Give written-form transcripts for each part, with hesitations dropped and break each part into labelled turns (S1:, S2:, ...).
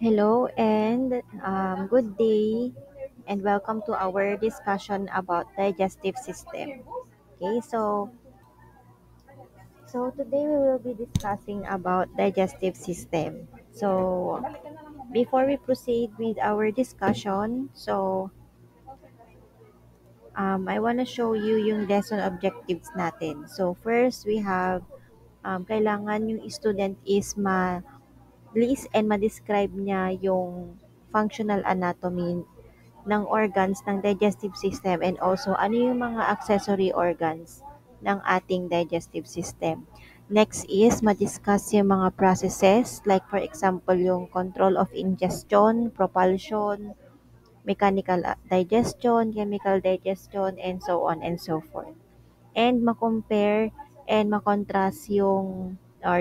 S1: Hello and good day and welcome to our discussion about digestive system. Okay, so today we will be discussing about digestive system. So before we proceed with our discussion, I want to show you yung lesson objectives natin. So first we have kailangan yung student is list and ma-describe niya yung functional anatomy ng organs ng digestive system and also ano yung mga accessory organs ng ating digestive system. Next is ma-discuss yung mga processes like for example yung control of ingestion, propulsion, mechanical digestion, chemical digestion, and so on and so forth. And ma-compare and ma-contrast yung or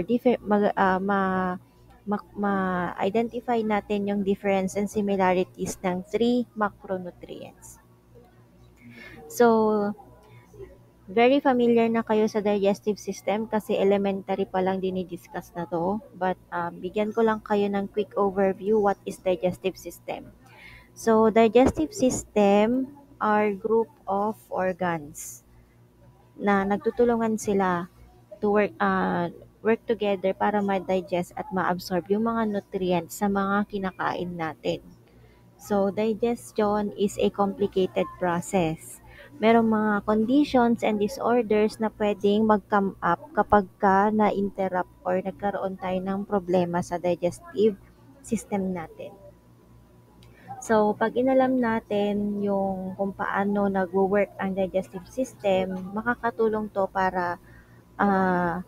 S1: ma-identify natin yung difference and similarities ng three macronutrients. So, very familiar na kayo sa digestive system kasi elementary pa lang dinidiscuss na to. But bigyan ko lang kayo ng quick overview what is digestive system. So, digestive system are group of organs na nagtutulungan sila to work together para ma-digest at ma-absorb yung mga nutrients sa mga kinakain natin. So, digestion is a complicated process. Merong mga conditions and disorders na pwedeng mag-come up kapag ka na-interrupt or nagkaroon tayo ng problema sa digestive system natin. So, pag inalam natin yung kung paano nagwo-work ang digestive system, makakatulong to para ah,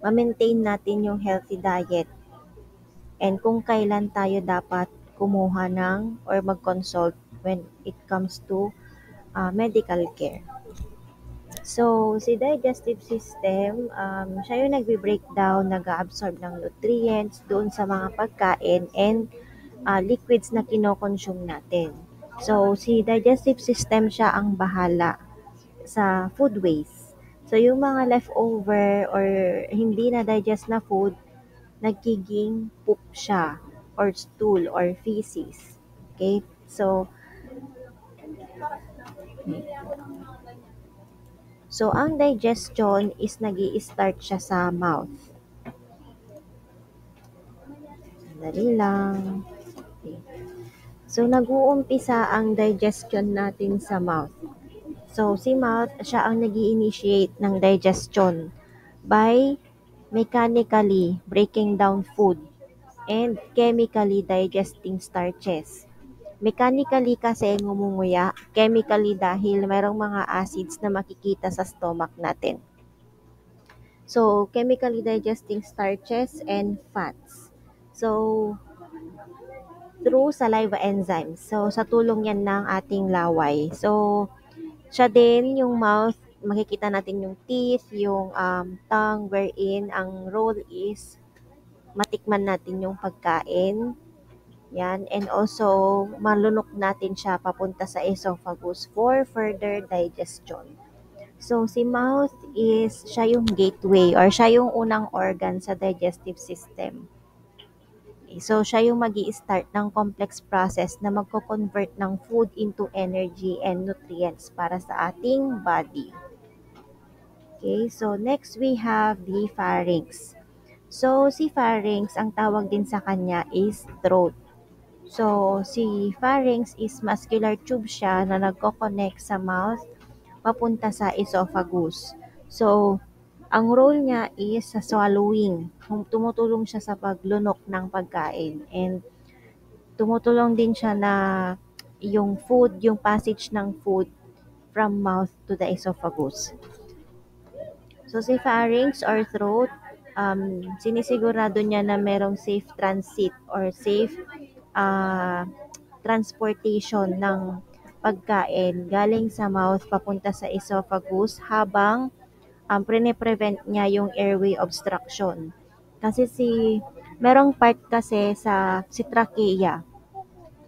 S1: ma-maintain natin yung healthy diet and kung kailan tayo dapat kumuha ng or mag-consult when it comes to medical care. So, si digestive system, siya yung nagbe-breakdown, nag-absorb ng nutrients doon sa mga pagkain and liquids na kinokonsume natin. So, si digestive system siya ang bahala sa food waste. So, yung mga leftover or hindi na digest na food, nagiging poop siya or stool or feces. Okay? So ang digestion is nag-i-start siya sa mouth. Sandali lang. Okay. So nag-uumpisa ang digestion natin sa mouth. So si mouth, siya ang nag-i-initiate ng digestion by mechanically breaking down food and chemically digesting starches. Mechanically kasi ngumunguya, chemically dahil mayroong mga acids na makikita sa stomach natin. So, chemically digesting starches and fats. So, through saliva enzymes. So, sa tulong yan ng ating laway. So, siya din yung mouth, makikita natin yung teeth, yung tongue, wherein ang role is matikman natin yung pagkain. Yan. And also, malunok natin siya papunta sa esophagus for further digestion. So, si mouth is siya yung gateway or siya yung unang organ sa digestive system. So, siya yung magi-start ng complex process na magko-convert ng food into energy and nutrients para sa ating body. Okay, so next we have the pharynx. So, si pharynx, ang tawag din sa kanya is throat. So, si pharynx is muscular tube siya na nagko-connect sa mouth papunta sa esophagus. So, ang role niya is sa swallowing. Tumutulong siya sa paglunok ng pagkain and tumutulong din siya na yung passage ng food from mouth to the esophagus. So, si pharynx or throat, sinisigurado niya na merong safe transit or safe uh, transportation ng pagkain galing sa mouth papunta sa esophagus habang prevent niya yung airway obstruction. Kasi merong part kasi si trachea.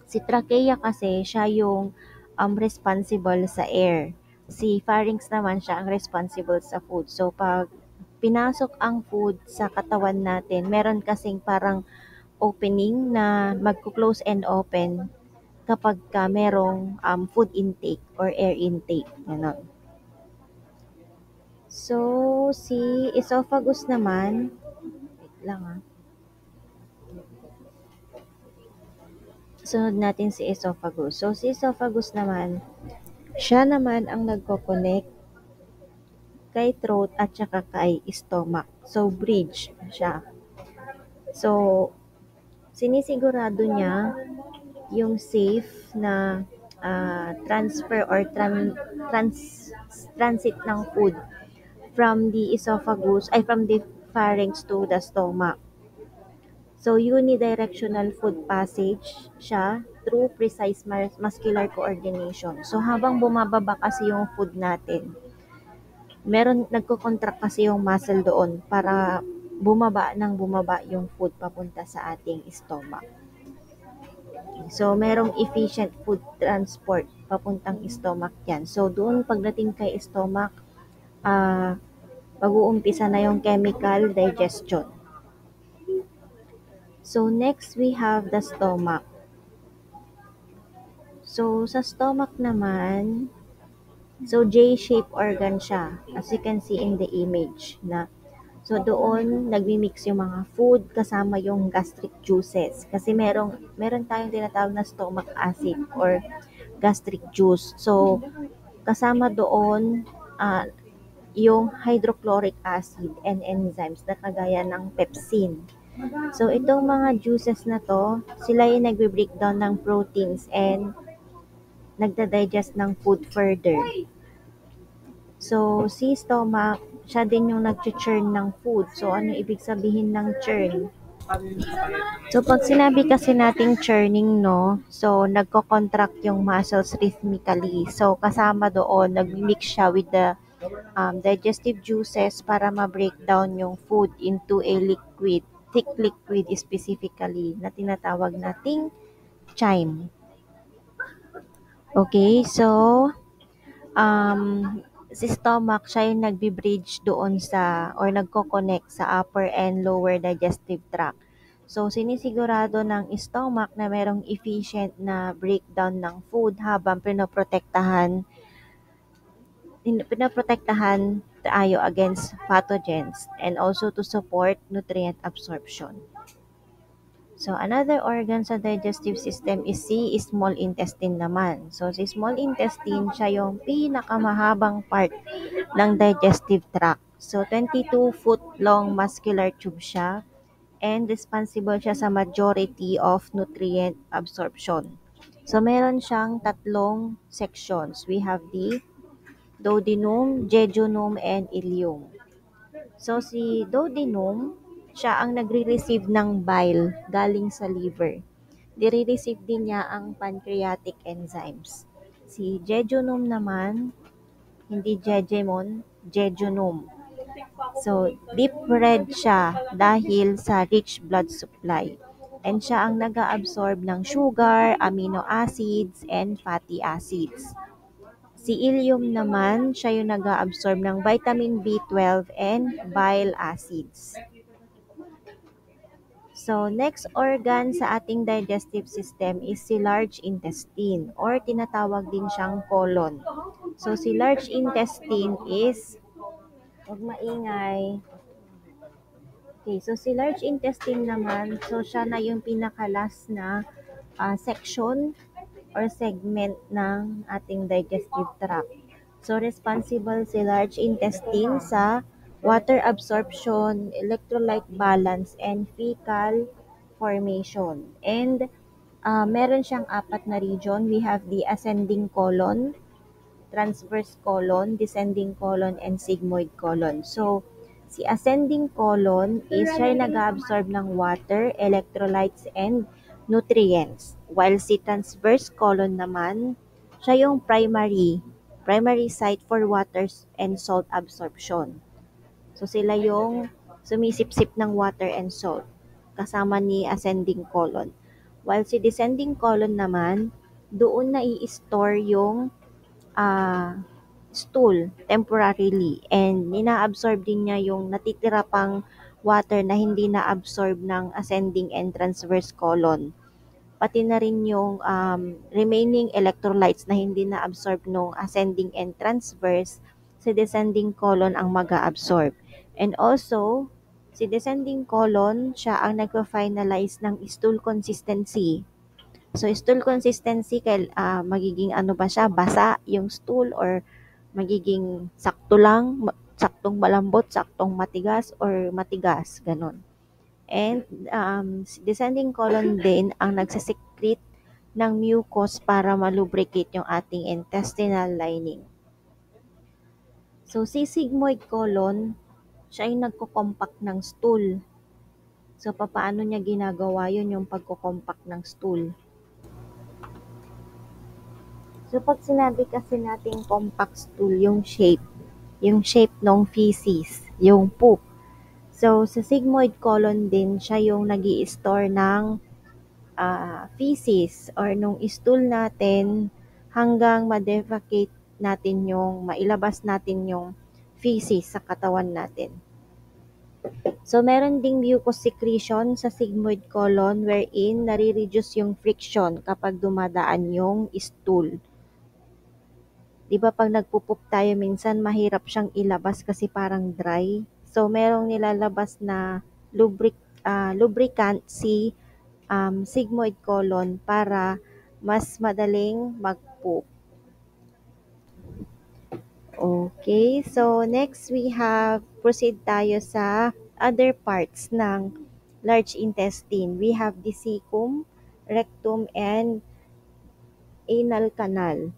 S1: Si trachea kasi siya yung responsible sa air. Si pharynx naman siya ang responsible sa food. So pag pinasok ang food sa katawan natin, meron kasing parang opening na magko-close and open kapagka merong, food intake or air intake, gano'n. So, si esophagus naman wait lang, sunod natin si esophagus. So, si esophagus naman, siya naman ang nagko-connect kay throat at saka kay stomach. So, bridge siya. So, sinisigurado niya yung safe na transfer or transit ng food from the esophagus ay from the pharynx to the stomach. So unidirectional food passage siya through precise muscular coordination. So habang bumababa kasi yung food natin, meron nagko-contract kasi yung muscle doon para bumaba yung food papunta sa ating stomach. So merong efficient food transport papuntang stomach yan. So doon pagdating kay stomach, mag-uumpisa na yung chemical digestion. So next we have the stomach. So sa stomach naman, so J-shaped organ siya, as you can see in the image na. So doon nagmi-mix yung mga food kasama yung gastric juices kasi meron tayong tinatawag na stomach acid or gastric juice. So kasama doon yung hydrochloric acid and enzymes na kagaya ng pepsin. So itong mga juices na to, sila yung nagbe-breakdown ng proteins and nagda-digest ng food further. So si stomach, siya din yung nag-churn ng food. So ano ibig sabihin ng churn? So pag sinabi kasi nating churning, no, so nagko-contract yung muscles rhythmically. So kasama doon, nag-mix siya with the digestive juices para ma-break down yung food into a liquid, thick liquid specifically na tinatawag nating chyme. Okay, so um, si stomach, siya yung nagbi-bridge doon sa or nagko-connect sa upper and lower digestive tract. So, sinisigurado ng stomach na merong efficient na breakdown ng food habang pinoprotektahan tayo against pathogens and also to support nutrient absorption. So, another organ sa digestive system is si small intestine naman. So, si small intestine, siya yung pinakamahabang part ng digestive tract. So, 22-foot long muscular tube siya and responsible siya sa majority of nutrient absorption. So, meron siyang tatlong sections. We have the duodenum, jejunum, and ileum. So, si duodenum, siya ang nagre-receive ng bile galing sa liver. Nire-receive din niya ang pancreatic enzymes. Si jejunum naman, hindi jejemon, jejunum. So, deep red siya dahil sa rich blood supply. And siya ang nag-absorb ng sugar, amino acids, and fatty acids. Si ileum naman, siya yung nag-absorb ng vitamin B12 and bile acids. So, next organ sa ating digestive system is si large intestine or tinatawag din siyang colon. So, si large intestine is, huwag maingay. Okay, so si large intestine naman, so siya na yung pinakalas na section or segment ng ating digestive tract. So, responsible si large intestine sa water absorption, electrolyte balance, and fecal formation. And meron siyang apat na region. We have the ascending colon, transverse colon, descending colon, and sigmoid colon. So, si ascending colon is siya yung nag-absorb ng water, electrolytes, and nutrients. While si transverse colon naman, siya yung primary site for water and salt absorption. So, sila yung sumisipsip ng water and salt kasama ni ascending colon. While si descending colon naman, doon na i-store yung stool temporarily and nina-absorb din niya yung natitira pang water na hindi na-absorb ng ascending and transverse colon. Pati na rin yung remaining electrolytes na hindi na-absorb ng ascending and transverse, si descending colon ang mag-absorb. And also, si descending colon, siya ang nagpa-finalize ng stool consistency. So, stool consistency, magiging ano ba siya, basa yung stool or magiging sakto lang, saktong malambot, saktong matigas or matigas, ganun. And descending colon din ang nagsisecrete ng mucus para malubricate yung ating intestinal lining. So, si sigmoid colon, siya ay nagko-compact ng stool. So, papaano niya ginagawa yun yung pagko-compact ng stool? So, pag sinabi kasi nating compact stool, yung shape ng feces, yung poop. So, sa sigmoid colon din, siya yung nag-i-store ng feces or nung stool natin hanggang ma-defecate natin mailabas natin yung feces sa katawan natin. So, meron ding mucus secretion sa sigmoid colon wherein nare-reduce yung friction kapag dumadaan yung stool. Di ba pag nagpupup tayo minsan mahirap siyang ilabas kasi parang dry. So, merong nilalabas na lubricant si sigmoid colon para mas madaling mag-poop. Okay, so next we have, proceed tayo sa other parts ng large intestine. We have the cecum, rectum, and anal canal.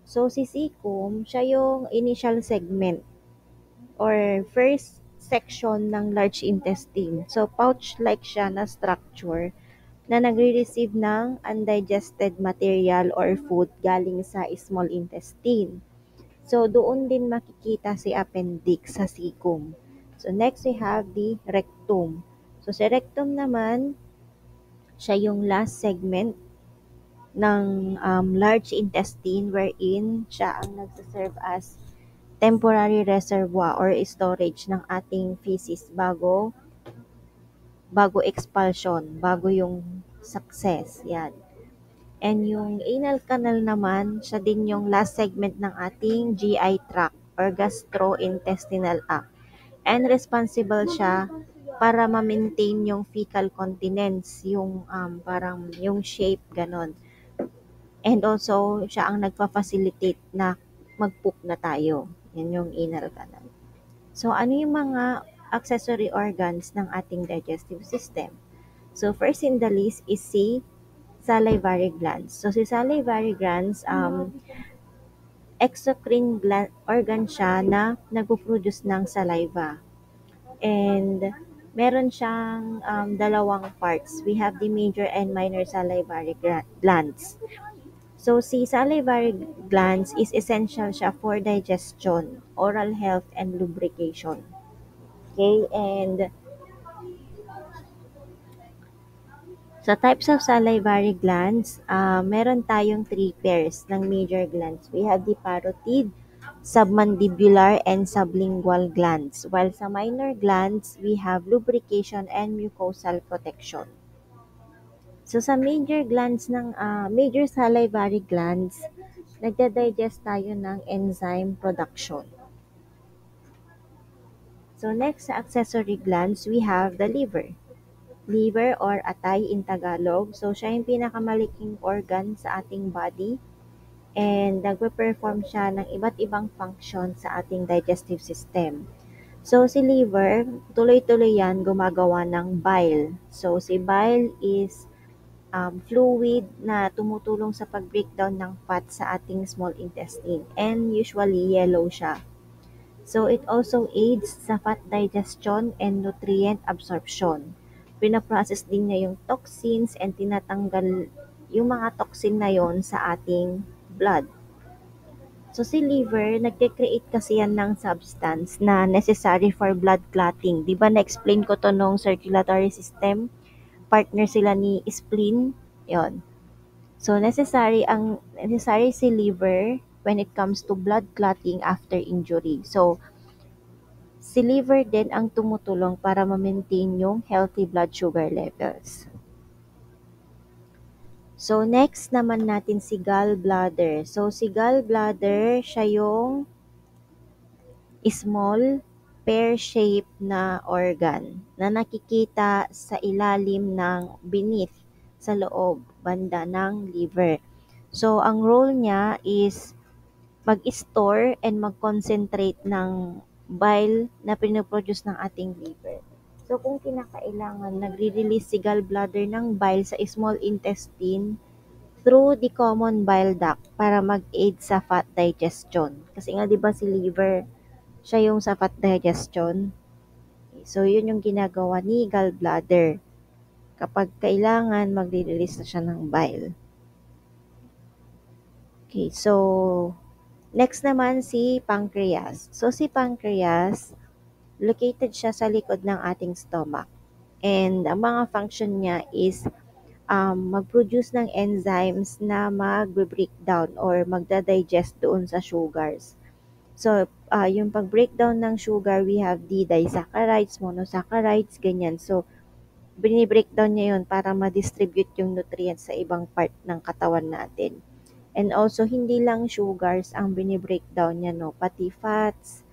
S1: So si cecum, siya yung initial segment or first section ng large intestine. So pouch-like siya na structure na nagre-receive ng undigested material or food galing sa small intestine. So, doon din makikita si appendix sa cecum. So, next we have the rectum. So, si rectum naman, siya yung last segment ng large intestine wherein siya ang nagsaserve as temporary reservoir or storage ng ating feces bago expulsion, bago yung success. Yan. And yung anal canal naman, siya din yung last segment ng ating GI tract or gastrointestinal tract. And responsible siya para ma-maintain yung fecal continence, yung parang yung shape, ganon. And also, siya ang nagpa-facilitate na mag-poop na tayo. Yan yung anal canal. So, ano yung mga accessory organs ng ating digestive system? So, first in the list is si salivary glands. So, si salivary glands, exocrine organ siya na nagpo-produce ng saliva. And meron siyang dalawang parts. We have the major and minor salivary glands. So, si salivary glands is essential siya for digestion, oral health, and lubrication. Okay, and sa types of salivary glands, meron tayong 3 pairs ng major glands. We have the parotid, submandibular, and sublingual glands. While sa minor glands, we have lubrication and mucosal protection. So sa major salivary glands, nagda-digest tayo ng enzyme production. So next sa accessory glands, we have the liver. Liver or atay in Tagalog. So, siya yung pinakamaliking organ sa ating body and nagpe-perform siya ng iba't ibang function sa ating digestive system. So, si liver, tuloy-tuloy yan gumagawa ng bile. So, si bile is fluid na tumutulong sa pag-breakdown ng fat sa ating small intestine and usually yellow siya. So, it also aids sa fat digestion and nutrient absorption. Pinaprocess din niya yung toxins and tinatanggal yung mga toxin na yon sa ating blood. So, si liver, nagke-create kasi yan ng substance na necessary for blood clotting. Di ba na-explain ko to nung circulatory system? Partner sila ni spleen. Yon. So, necessary si liver when it comes to blood clotting after injury. So, Si liver din ang tumutulong para ma-maintain yung healthy blood sugar levels. So, next naman natin si gallbladder. So, si gallbladder, siya yung small, pear-shaped na organ na nakikita sa ilalim ng beneath sa loob, banda ng liver. So, ang role niya is mag-store and mag-concentrate ng bile na pinoproduce ng ating liver. So, kung kinakailangan, nagre-release si gallbladder ng bile sa small intestine through the common bile duct para mag-aid sa fat digestion. Kasi nga 'di ba si liver, siya yung sa fat digestion. So yun yung ginagawa ni gallbladder. Kapag kailangan, magre-release na siya ng bile. Okay, so next naman si pancreas. So si pancreas, located siya sa likod ng ating stomach. And ang mga function niya is mag-produce ng enzymes na mag-breakdown or magda-digest doon sa sugars. So, yung pag-breakdown ng sugar, we have the disaccharides, monosaccharides, ganyan. So, bini-breakdown niya yun para ma-distribute yung nutrients sa ibang part ng katawan natin. And also, hindi lang sugars ang bini-breakdown niya, no? Pati fats,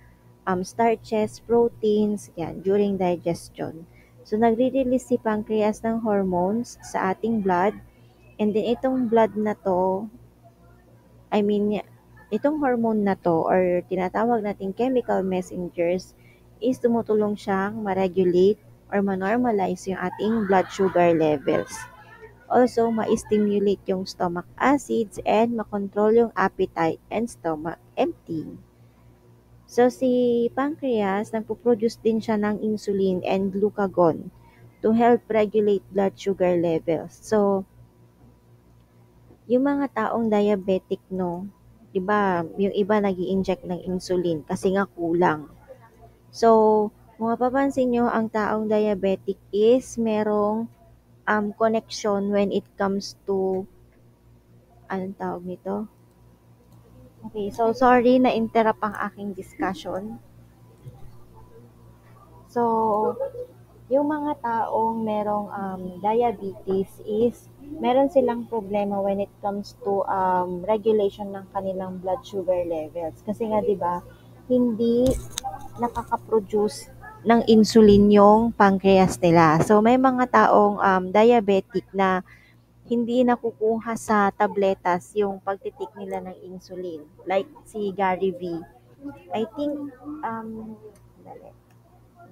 S1: starches, proteins, yan, during digestion. So, nagre-release si pancreas ng hormones sa ating blood. And then, itong blood na to, I mean, itong hormone na to or tinatawag nating chemical messengers is tumutulong siyang ma-regulate or ma-normalize yung ating blood sugar levels. Also, ma-stimulate yung stomach acids and makontrol yung appetite and stomach emptying. So, si pancreas, nagpo-produce din siya ng insulin and glucagon to help regulate blood sugar levels. So, yung mga taong diabetic, no, 'di ba, yung iba nag-i-inject ng insulin kasi nga kulang. So, kung mapapansin nyo, ang taong diabetic is merong connection when it comes to, anong tawag nito? Okay, so sorry na interrupt ang aking discussion. So, yung mga taong merong diabetes is meron silang problema when it comes to regulation ng kanilang blood sugar levels. Kasi nga 'di ba, hindi nakaka-produce ng insulin yung pancreas nila. So may mga taong diabetic na hindi nakukuha sa tabletas yung pagtitik nila ng insulin. Like si Gary V. I think dali,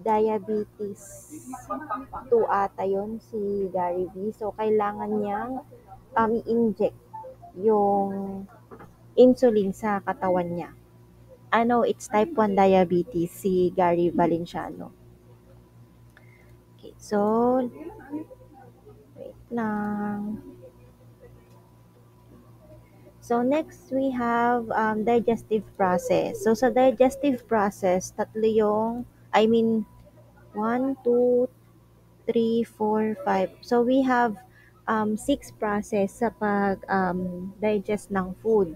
S1: diabetes 2 ata yun, si Gary V. So, kailangan niyang i-inject yung insulin sa katawan niya. Ano, it's type 1 diabetes, si Gary Valenciano. Okay, so, wait lang. So, next we have digestive process. So, sa digestive process, tatlo yung, I mean, 1, 2, 3, 4, 5. So, we have 6 process sa pag digest ng food.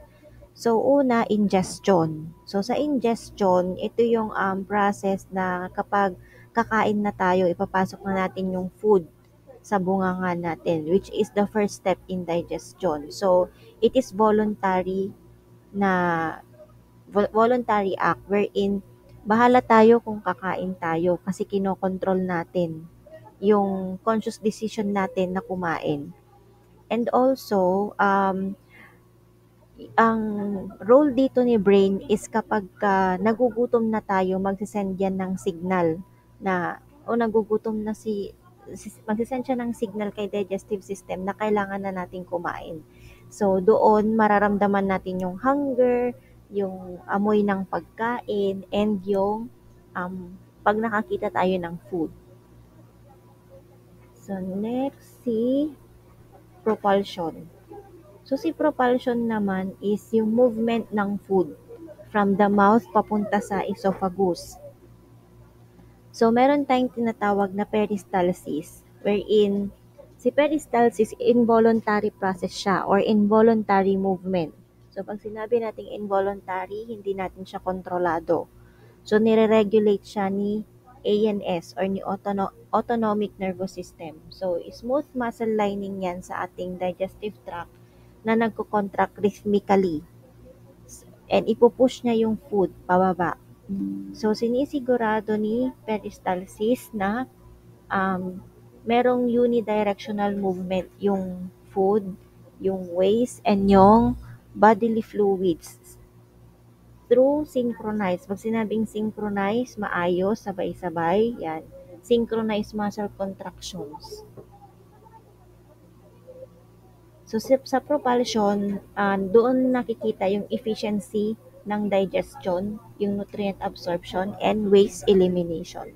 S1: So, una, ingestion. So, sa ingestion, ito yung process na kapag kakain na tayo, ipapasok na natin yung food sa bunganga natin, which is the first step in digestion. So, it is na voluntary act wherein bahala tayo kung kakain tayo kasi kinokontrol natin yung conscious decision natin na kumain. And also, ang role dito ni brain is kapag nagugutom na tayo, magsisend yan ng signal na, o nagugutom na magsisend siya ng signal kay digestive system na kailangan na natin kumain. So, doon mararamdaman natin yung hunger, yung amoy ng pagkain, and yung pag nakakita tayo ng food. So, next, si propulsion. So, si propulsion naman is yung movement ng food from the mouth papunta sa esophagus. So, meron tayong tinatawag na peristalsis, wherein si peristalsis, involuntary process siya or involuntary movement. So, pag sinabi nating involuntary, hindi natin siya kontrolado. So, nire-regulate siya ni ANS or ni autonomic nervous system. So, smooth muscle lining yan sa ating digestive tract na nagko-contract rhythmically and ipupush niya yung food pababa. So, sinisigurado ni peristalsis na merong unidirectional movement yung food, yung waste, and yung bodily fluids through synchronized. Pag sinabing synchronized, maayos, sabay-sabay, yan. Synchronized muscle contractions. So, sa propulsion, doon nakikita yung efficiency ng digestion, yung nutrient absorption, and waste elimination.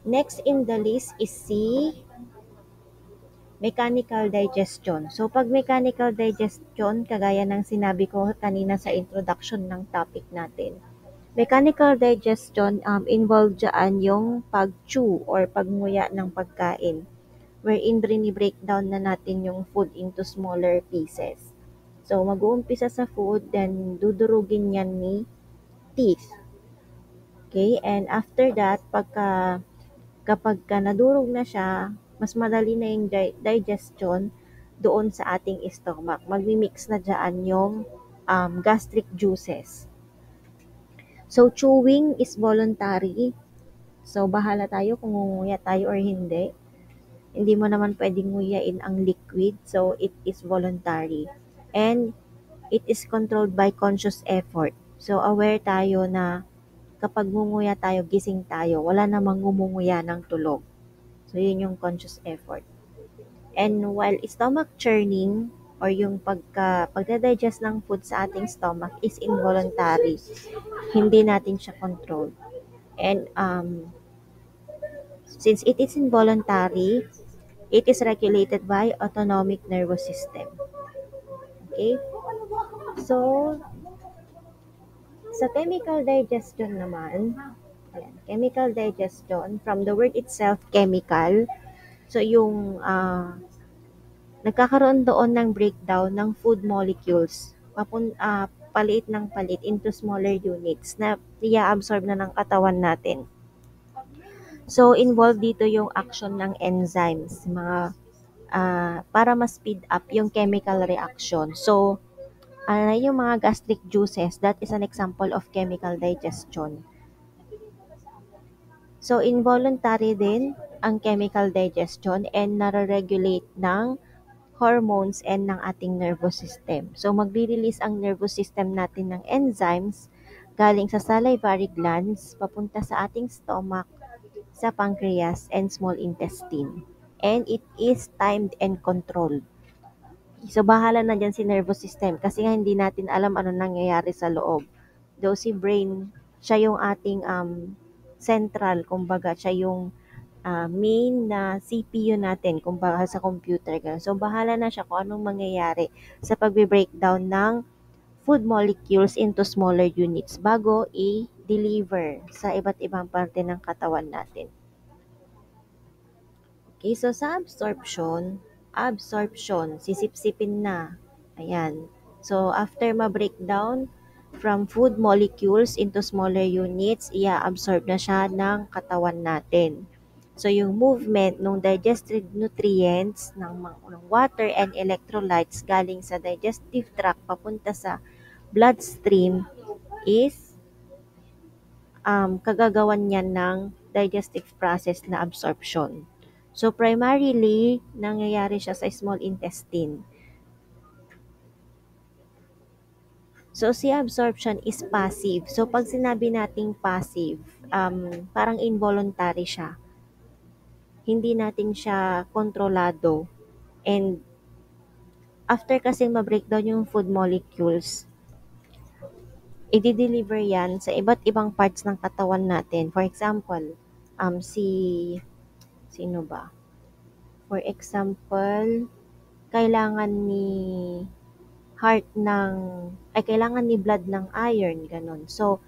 S1: Next in the list is C, mechanical digestion. So, pag mechanical digestion, kagaya ng sinabi ko kanina sa introduction ng topic natin, mechanical digestion involved dyan yung pag-chew or pagnguya ng pagkain, wherein breakdown na natin yung food into smaller pieces. So, mag-uumpisa sa food, then dudurugin yan ni teeth. Okay, and after that, kapag nadurog na siya, mas madali na yung digestion doon sa ating stomach. Magmi-mix na dyan yung gastric juices. So, chewing is voluntary. So, bahala tayo kung ngunguya tayo or hindi. Hindi mo naman pwedeng nguyain ang liquid. So, it is voluntary. And it is controlled by conscious effort. So, aware tayo na kapag ngunguya tayo, gising tayo. Wala namang ngumunguya ng tulog. So, yun yung conscious effort. And while stomach churning or yung pagda-digest ng food sa ating stomach is involuntary, hindi natin siya control. And since it is involuntary, it is regulated by autonomic nervous system. Okay? So, sa chemical digestion naman, chemical digestion, from the word itself, chemical, so yung nagkakaroon doon ng breakdown ng food molecules, paliit ng palit into smaller units na i-absorb na ng katawan natin. So, involved dito yung action ng enzymes, mga para ma-speed up yung chemical reaction. So, yung mga gastric juices, that is an example of chemical digestion. So, involuntary din ang chemical digestion and nare-regulate ng hormones and ng ating nervous system. So, magre-release ang nervous system natin ng enzymes galing sa salivary glands papunta sa ating stomach, sa pancreas, and small intestine. And it is timed and controlled. So, bahala na dyan si nervous system kasi nga hindi natin alam ano nangyayari sa loob. Though si brain, siya yung ating central, kumbaga, siya yung main na CPU natin, kumbaga sa computer. Ganun. So, bahala na siya kung anong mangyayari sa pagbe-breakdown ng food molecules into smaller units bago i-deliver sa iba't ibang parte ng katawan natin. Okay, so sa absorption, sisipsipin na. Ayan. So, after ma-breakdown from food molecules into smaller units, i-absorb na siya ng katawan natin. So, yung movement ng digested nutrients ng water and electrolytes galing sa digestive tract papunta sa bloodstream is kagagawan niyan ng digestive process na absorption. So, primarily, nangyayari siya sa small intestine. So, si absorption is passive. So, pag sinabi nating passive, parang involuntary siya. Hindi natin siya kontrolado. And, after kasi ma-breakdown yung food molecules, i-deliver yan sa iba't ibang parts ng katawan natin. For example, sino ba? For example, kailangan ni blood ng iron, ganun. So,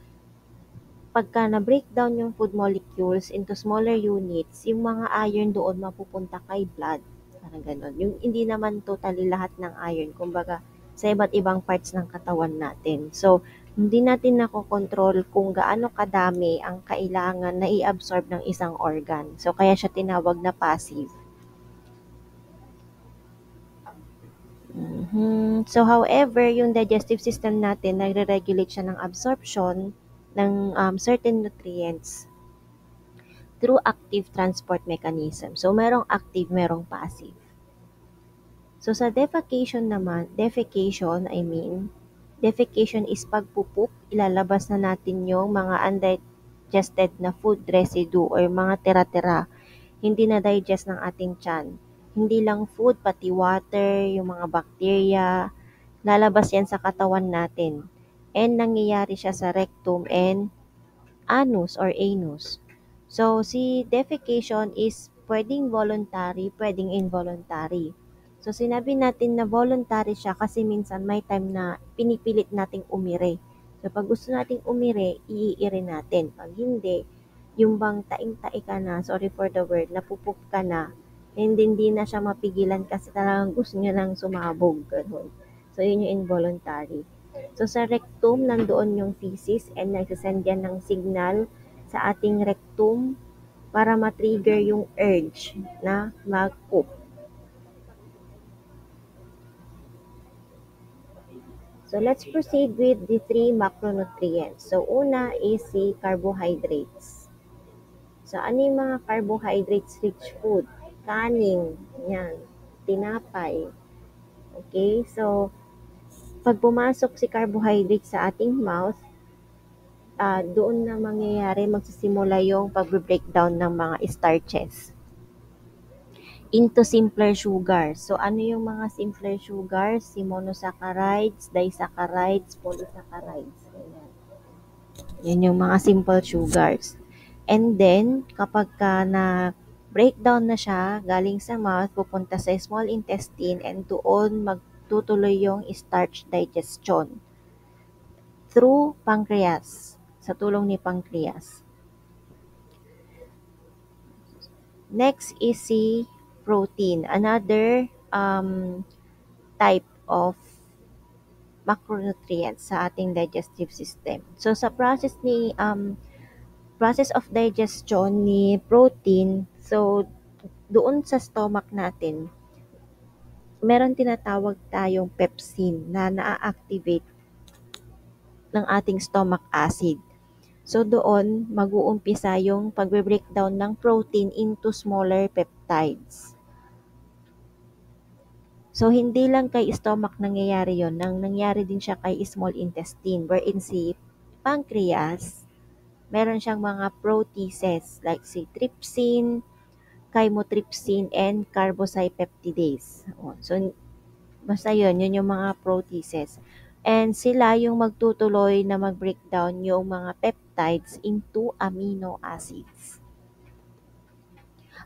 S1: pagka na-breakdown yung food molecules into smaller units, yung mga iron doon mapupunta kay blood. Parang ganun. Yung hindi naman totally lahat ng iron, kumbaga sa iba't ibang parts ng katawan natin. So, Hindi natin nakokontrol kung gaano kadami ang kailangan na i-absorb ng isang organ. So, kaya siya tinawag na passive. So, however, yung digestive system natin, nagre-regulate siya ng absorption ng certain nutrients through active transport mechanism. So, merong active, merong passive. So, sa defecation is pagpupuk, ilalabas na natin yung mga undigested na food residue or mga tira-tira, hindi na digest ng ating tiyan. Hindi lang food, pati water, yung mga bacteria, lalabas yan sa katawan natin. And nangyayari siya sa rectum and anus. So, si defecation is pwedeng voluntary, pwedeng involuntary. So, sinabi natin na voluntary siya kasi minsan may time na pinipilit nating umiri. So, pag gusto nating umiri, iiiri natin. Pag hindi, yung bang taing-tai ka na, sorry for the word, napupuk ka na, hindi na siya mapigilan kasi talagang gusto niya lang sumabog. Ganun. So, yun yung involuntary. So, sa rectum, nandoon yung feces and nagsasend yan ng signal sa ating rectum para ma-trigger yung urge na mag-poop. So, let's proceed with the three macronutrients. So, una is si carbohydrates. So, ano yung mga carbohydrates-rich food? Kanin, yan, tinapay. Okay, so, pag pumasok si carbohydrate sa ating mouth, doon na mangyayari, magsisimula yung pag-breakdown ng mga starches into simpler sugars. So, ano yung mga simpler sugars? Si monosaccharides, disaccharides, polysaccharides. Ayan. Yan yung mga simple sugars. And then, kapag ka na breakdown na siya, galing sa mouth, pupunta sa small intestine, and doon magtutuloy yung starch digestion through pancreas, sa tulong ni pancreas. Next is si protein, another type of macronutrients sa ating digestive system. So sa process of digestion ni protein, so doon sa stomach natin, meron tinatawag tayong pepsin na na-activate ng ating stomach acid. So doon mag-uumpisa yung pagbe-breakdown ng protein into smaller peptides. So hindi lang kay stomach nangyayari yon, nangyayari din siya kay small intestine wherein si pancreas, meron siyang mga proteases like si trypsin, chymotrypsin, and carboxypeptidase. So basta yun yung mga proteases. And sila yung magtutuloy na mag-breakdown yung mga peptides into amino acids.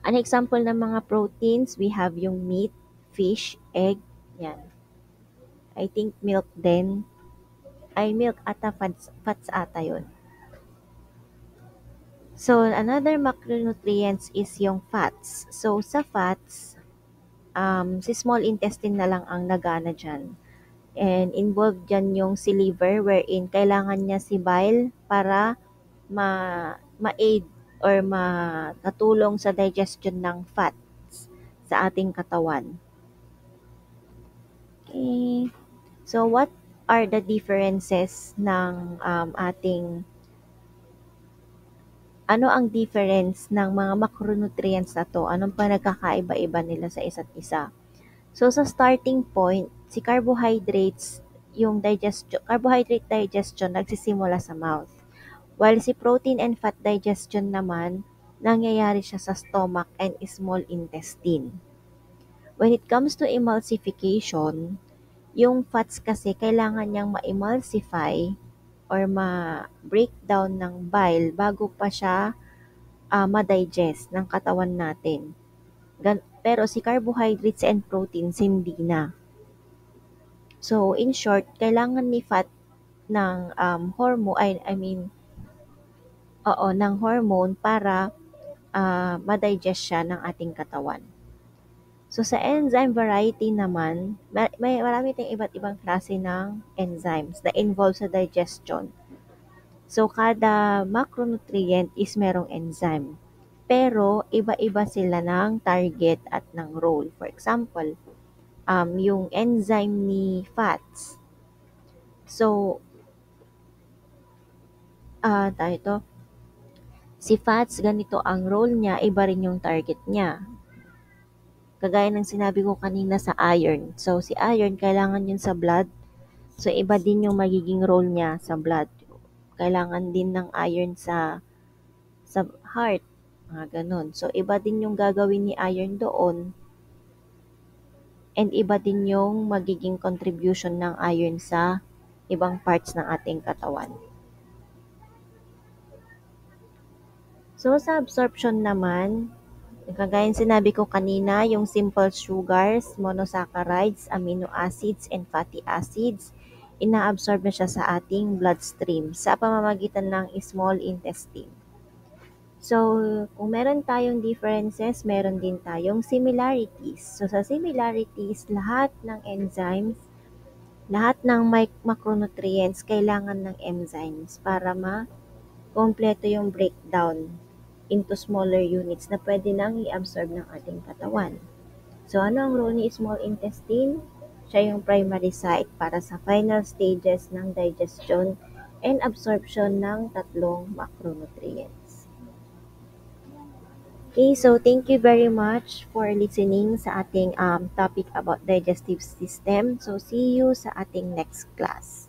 S1: An example ng mga proteins, we have yung meat, fish, egg, yan. I think milk din. Ay, milk ata, fats ata yun. So, another macronutrients is yung fats. So, sa fats, si small intestine na lang ang nagana dyan. And involved dyan yung si liver wherein kailangan niya si bile para ma-aid or makatulong sa digestion ng fats sa ating katawan. Okay. So, what are the differences ng ano ang difference ng mga macronutrients na to? Anong panagkakaiba-iba nila sa isa't isa? So, sa starting point, si carbohydrate digestion nagsisimula sa mouth. While si protein and fat digestion naman, nangyayari siya sa stomach and small intestine. When it comes to emulsification, yung fats kasi kailangan niyang ma-emulsify or ma-breakdown ng bile bago pa siya ma-digest ng katawan natin. Pero si carbohydrates and proteins hindi na. So, in short, kailangan ni fat ng hormone, ng hormone para ma-digest siya ng ating katawan. So, sa enzyme variety naman, may marami tayong iba't ibang klase ng enzymes na involved sa digestion. So, kada macronutrient is merong enzyme. Pero, iba-iba sila ng target at ng role. For example, yung enzyme ni fats. So, tayo to, si fats, ganito ang role niya, iba rin yung target niya. Kagaya ng sinabi ko kanina sa iron. So, si iron, kailangan yun sa blood. So, iba din yung magiging role niya sa blood. Kailangan din ng iron sa heart. Mga ganun. So, iba din yung gagawin ni iron doon. And iba din yung magiging contribution ng iron sa ibang parts ng ating katawan. So, sa absorption naman, kagaya ng sinabi ko kanina, yung simple sugars, monosaccharides, amino acids, and fatty acids, inaabsorb na siya sa ating bloodstream sa pamamagitan ng small intestine. So, kung meron tayong differences, meron din tayong similarities. So, sa similarities, lahat ng enzymes, lahat ng macronutrients, kailangan ng enzymes para ma-kompleto yung breakdown into smaller units na pwede nang i-absorb ng ating katawan. So, ano ang role ni small intestine? Siya yung primary site para sa final stages ng digestion and absorption ng tatlong macronutrients. Okay, so thank you very much for listening sa ating topic about digestive system. So, see you sa ating next class.